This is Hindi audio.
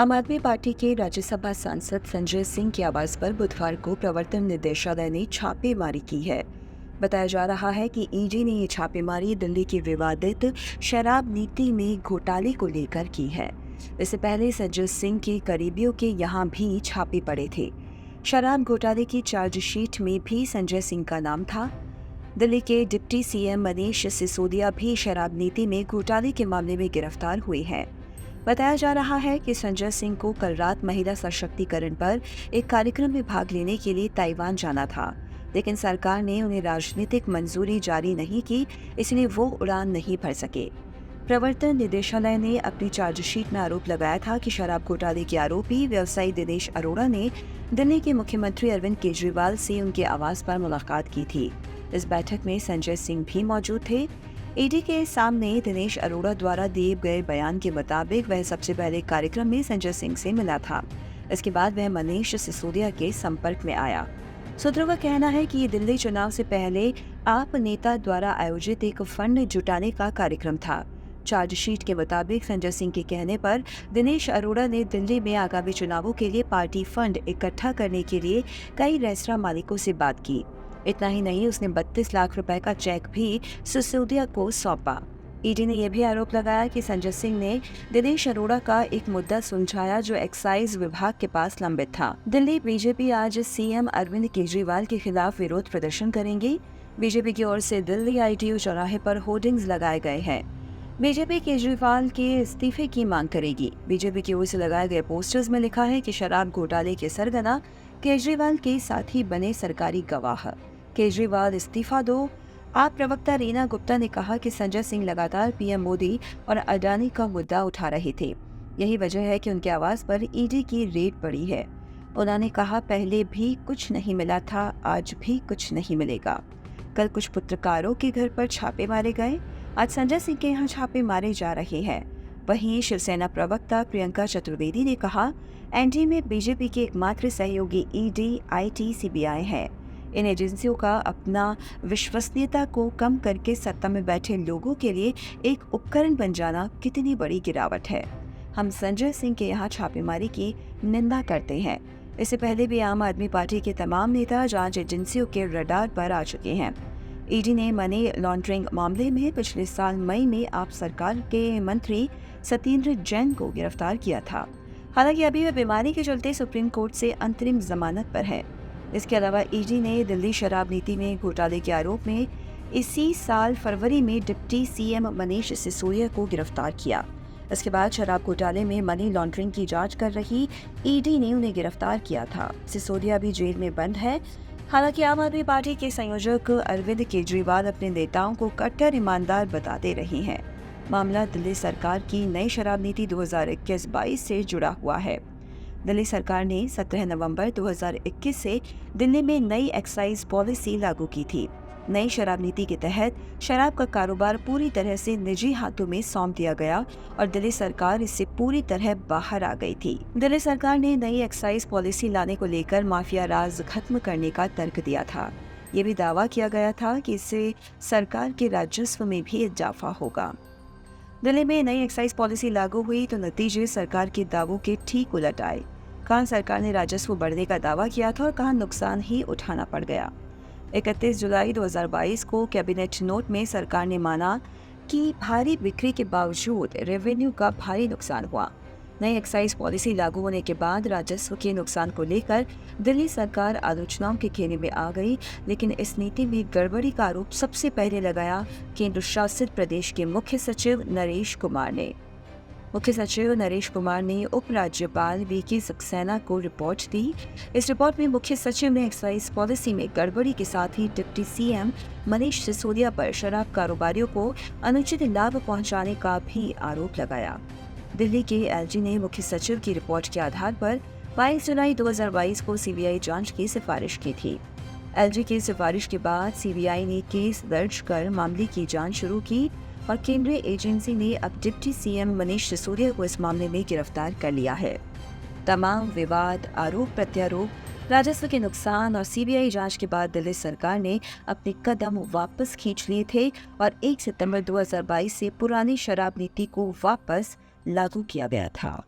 आम आदमी पार्टी के राज्यसभा सांसद संजय सिंह के आवास पर बुधवार को प्रवर्तन निदेशालय ने छापेमारी की है। बताया जा रहा है कि ईडी ने ये छापेमारी दिल्ली की विवादित शराब नीति में घोटाले को लेकर की है। इससे पहले संजय सिंह के करीबियों के यहाँ भी छापे पड़े थे। शराब घोटाले की चार्जशीट में भी संजय सिंह का नाम था। दिल्ली के डिप्टी सीएम मनीष सिसोदिया भी शराब नीति में घोटाले के मामले में गिरफ्तार हुए हैं। बताया जा रहा है कि संजय सिंह को कल रात महिला सशक्तिकरण पर एक कार्यक्रम में भाग लेने के लिए ताइवान जाना था, लेकिन सरकार ने उन्हें राजनीतिक मंजूरी जारी नहीं की, इसलिए वो उड़ान नहीं भर सके। प्रवर्तन निदेशालय ने अपनी चार्जशीट में आरोप लगाया था कि शराब घोटाले के आरोपी व्यवसायी दिनेश अरोड़ा ने दिल्ली के मुख्यमंत्री अरविंद केजरीवाल से उनके आवास पर मुलाकात की थी। इस बैठक में संजय सिंह भी मौजूद थे। ईडी के सामने दिनेश अरोड़ा द्वारा दिए गए बयान के मुताबिक वह सबसे पहले कार्यक्रम में संजय सिंह से मिला था। इसके बाद वह मनीष सिसोदिया के संपर्क में आया। सूत्रों का कहना है कि ये दिल्ली चुनाव से पहले आप नेता द्वारा आयोजित एक फंड जुटाने का कार्यक्रम था। चार्जशीट के मुताबिक संजय सिंह के कहने पर दिनेश अरोड़ा ने दिल्ली में आगामी चुनावों के लिए पार्टी फंड इकट्ठा करने के लिए कई रेस्तरां मालिकों से बात की। इतना ही नहीं, उसने 32 लाख रुपए का चेक भी सिसोदिया को सौंपा। ईडी ने यह भी आरोप लगाया कि संजय सिंह ने दिनेश अरोड़ा का एक मुद्दा सुलझाया जो एक्साइज विभाग के पास लंबित था। दिल्ली बीजेपी आज सीएम अरविंद केजरीवाल के खिलाफ विरोध प्रदर्शन करेंगी। बीजेपी की ओर से दिल्ली आईटीओ चौराहे पर होर्डिंग्स लगाए गए हैं। बीजेपी केजरीवाल के इस्तीफे की मांग करेगी। बीजेपी की ओर से लगाए गए पोस्टर्स में लिखा है कि शराब घोटाले के सरगना केजरीवाल के साथी बने सरकारी गवाह, केजरीवाल इस्तीफा दो। आप प्रवक्ता रीना गुप्ता ने कहा कि संजय सिंह लगातार पीएम मोदी और अडानी का मुद्दा उठा रहे थे। यही वजह है कि उनके आवास पर ईडी की रेड पड़ी है। उन्होंने कहा, पहले भी कुछ नहीं मिला था, आज भी कुछ नहीं मिलेगा। कल कुछ पत्रकारों के घर पर छापे मारे गए, आज संजय सिंह के यहाँ छापे मारे जा रहे हैं। वहीं शिवसेना प्रवक्ता प्रियंका चतुर्वेदी ने कहा, एनडीए में बीजेपी के एकमात्र सहयोगी ईडी, आईटी, सीबीआई है। इन एजेंसियों का अपना विश्वसनीयता को कम करके सत्ता में बैठे लोगों के लिए एक उपकरण बन जाना कितनी बड़ी गिरावट है। हम संजय सिंह के यहाँ छापेमारी की निंदा करते हैं। इससे पहले भी आम आदमी पार्टी के तमाम नेता जांच एजेंसियों के रडार पर आ चुके हैं। ईडी ने मनी लॉन्ड्रिंग मामले में पिछले साल मई में आप सरकार के मंत्री सत्येंद्र जैन को गिरफ्तार किया था। हालांकि अभी वह बीमारी के चलते सुप्रीम कोर्ट से अंतरिम जमानत पर है। इसके अलावा ईडी ने दिल्ली शराब नीति में घोटाले के आरोप में इसी साल फरवरी में डिप्टी सीएम मनीष सिसोदिया को गिरफ्तार किया। इसके बाद शराब घोटाले में मनी लॉन्ड्रिंग की जांच कर रही ईडी ने उन्हें गिरफ्तार किया था। सिसोदिया भी जेल में बंद है। हालांकि आम आदमी पार्टी के संयोजक अरविंद केजरीवाल अपने नेताओं को कट्टर ईमानदार बताते रहे हैं। मामला दिल्ली सरकार की नई शराब नीति 2021-22 से जुड़ा हुआ है। दिल्ली सरकार ने 17 नवंबर 2021 से दिल्ली में नई एक्साइज पॉलिसी लागू की थी। नई शराब नीति के तहत शराब का कारोबार पूरी तरह से निजी हाथों में सौंप दिया गया और दिल्ली सरकार इससे पूरी तरह बाहर आ गई थी। दिल्ली सरकार ने नई एक्साइज पॉलिसी लाने को लेकर माफिया राज खत्म करने का तर्क दिया था। ये भी दावा किया गया था कि इससे सरकार के राजस्व में भी इजाफा होगा। दिल्ली में नई एक्साइज पॉलिसी लागू हुई तो नतीजे सरकार के दावों के ठीक उलट आए। कहाँ सरकार ने राजस्व बढ़ने का दावा किया था और कहाँ नुकसान ही उठाना पड़ गया। 31 जुलाई 2022 को कैबिनेट नोट में सरकार ने माना कि भारी बिक्री के बावजूद रेवेन्यू का भारी नुकसान हुआ। नई एक्साइज पॉलिसी लागू होने के बाद राजस्व के नुकसान को लेकर दिल्ली सरकार आलोचनाओं के घेरे में आ गई, लेकिन इस नीति में गड़बड़ी का आरोप सबसे पहले लगाया केंद्र शासित प्रदेश के मुख्य सचिव नरेश कुमार ने। मुख्य सचिव नरेश कुमार ने उप राज्यपाल वीके सक्सेना को रिपोर्ट दी। इस रिपोर्ट में मुख्य सचिव ने एक्साइज पॉलिसी में गड़बड़ी के साथ ही डिप्टी सीएम मनीष सिसोदिया पर शराब कारोबारियों को अनुचित लाभ पहुंचाने का भी आरोप लगाया। दिल्ली के एलजी ने मुख्य सचिव की रिपोर्ट के आधार पर 22 जुलाई 2022 को सीबीआई जांच की सिफारिश की थी। एलजी की सिफारिश के बाद सीबीआई ने केस दर्ज कर मामले की जांच शुरू की और केंद्रीय एजेंसी ने अब डिप्टी सीएम मनीष सिसोदिया को इस मामले में गिरफ्तार कर लिया है। तमाम विवाद, आरोप प्रत्यारोप, राजस्व के नुकसान और सीबीआई जांच के बाद दिल्ली सरकार ने अपने कदम वापस खींच लिए थे और 1 सितंबर 2022 से पुरानी शराब नीति को वापस लागू किया गया था।